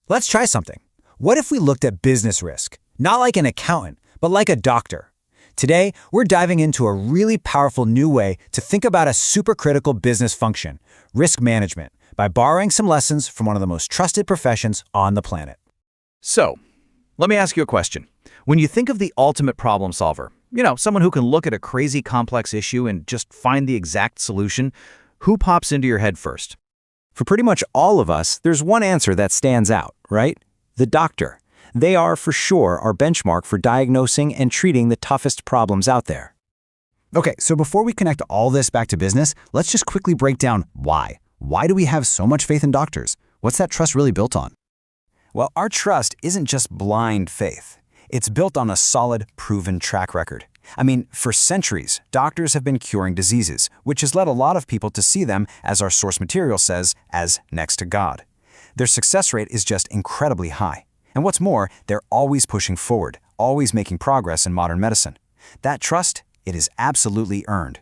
Let's try something. What if we looked at business risk? Not like an accountant, but like a doctor. Today, we're diving into a really powerful new way to think about a supercritical business function, risk management, by borrowing some lessons from one of the most trusted professions on the planet. So, let me ask you a question. When you think of the ultimate problem solver, someone who can look at a crazy complex issue and just find the exact solution, who pops into your head first? For pretty much all of us, there's one answer that stands out, right? The doctor. They are, for sure, our benchmark for diagnosing and treating the toughest problems out there. Okay, so before we connect all this back to business, let's just quickly break down why. Why do we have so much faith in doctors? What's that trust really built on? Well, our trust isn't just blind faith. It's built on a solid, proven track record. For centuries, doctors have been curing diseases, which has led a lot of people to see them, as our source material says, as next to God. Their success rate is just incredibly high. And what's more, they're always pushing forward, always making progress in modern medicine. That trust, it is absolutely earned.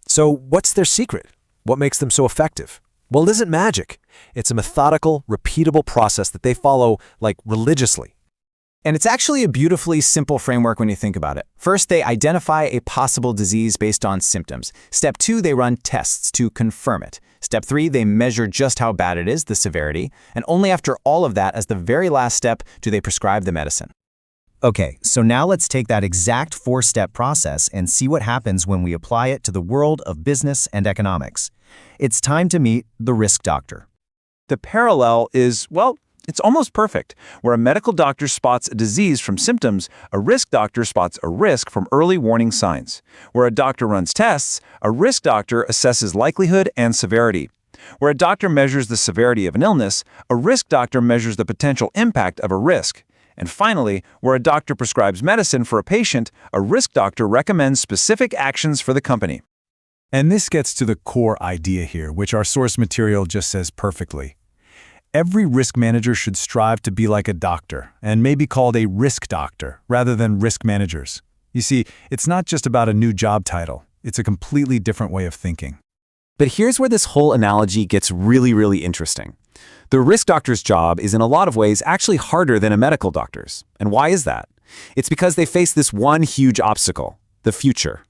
So what's their secret? What makes them so effective? Well, it isn't magic. It's a methodical, repeatable process that they follow, religiously. And it's actually a beautifully simple framework when you think about it. First, they identify a possible disease based on symptoms. Step 2, they run tests to confirm it. Step 3, they measure just how bad it is, the severity. And only after all of that, as the very last step, do they prescribe the medicine. Okay, so now let's take that exact 4-step process and see what happens when we apply it to the world of business and economics. It's time to meet the risk doctor. The parallel is, it's almost perfect. Where a medical doctor spots a disease from symptoms, a risk doctor spots a risk from early warning signs. Where a doctor runs tests, a risk doctor assesses likelihood and severity. Where a doctor measures the severity of an illness, a risk doctor measures the potential impact of a risk. And finally, where a doctor prescribes medicine for a patient, a risk doctor recommends specific actions for the company. And this gets to the core idea here, which our source material just says perfectly. Every risk manager should strive to be like a doctor, and may be called a risk doctor rather than risk managers. You see, it's not just about a new job title. It's a completely different way of thinking. But here's where this whole analogy gets really interesting. The risk doctor's job is in a lot of ways actually harder than a medical doctor's. And why is that? It's because they face this one huge obstacle, the future.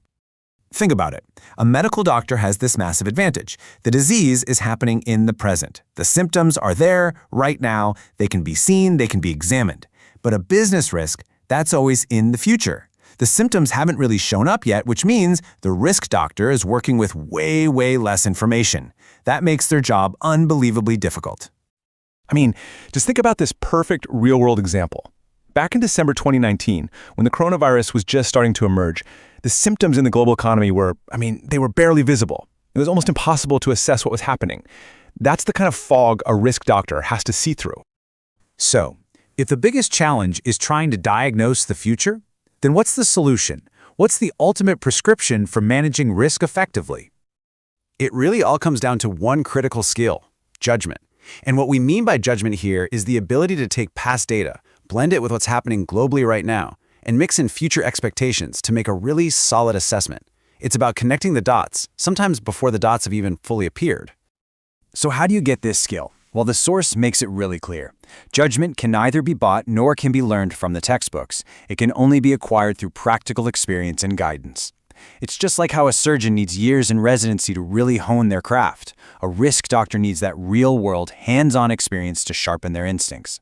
Think about it. A medical doctor has this massive advantage. The disease is happening in the present. The symptoms are there right now. They can be seen, they can be examined. But a business risk, that's always in the future. The symptoms haven't really shown up yet, which means the risk doctor is working with way less information. That makes their job unbelievably difficult. Just think about this perfect real-world example. Back in December 2019, when the coronavirus was just starting to emerge, the symptoms in the global economy were, they were barely visible. It was almost impossible to assess what was happening. That's the kind of fog a risk doctor has to see through. So, if the biggest challenge is trying to diagnose the future, then what's the solution? What's the ultimate prescription for managing risk effectively? It really all comes down to one critical skill: judgment. And what we mean by judgment here is the ability to take past data, blend it with what's happening globally right now, and mix in future expectations to make a really solid assessment. It's about connecting the dots, sometimes before the dots have even fully appeared. So how do you get this skill? Well, the source makes it really clear. Judgment can neither be bought nor can be learned from the textbooks. It can only be acquired through practical experience and guidance. It's just like how a surgeon needs years in residency to really hone their craft. A risk doctor needs that real-world, hands-on experience to sharpen their instincts.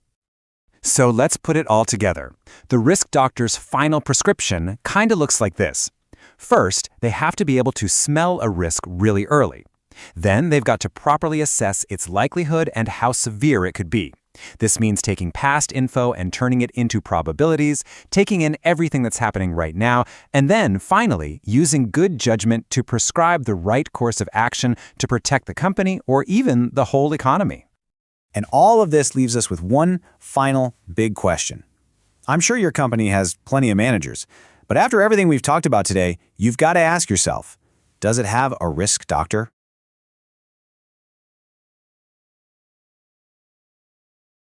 So let's put it all together. The risk doctor's final prescription kinda looks like this. First, they have to be able to smell a risk really early. Then they've got to properly assess its likelihood and how severe it could be. This means taking past info and turning it into probabilities, taking in everything that's happening right now, and then, finally, using good judgment to prescribe the right course of action to protect the company or even the whole economy. And all of this leaves us with one final big question. I'm sure your company has plenty of managers, but after everything we've talked about today, you've got to ask yourself, does it have a risk doctor?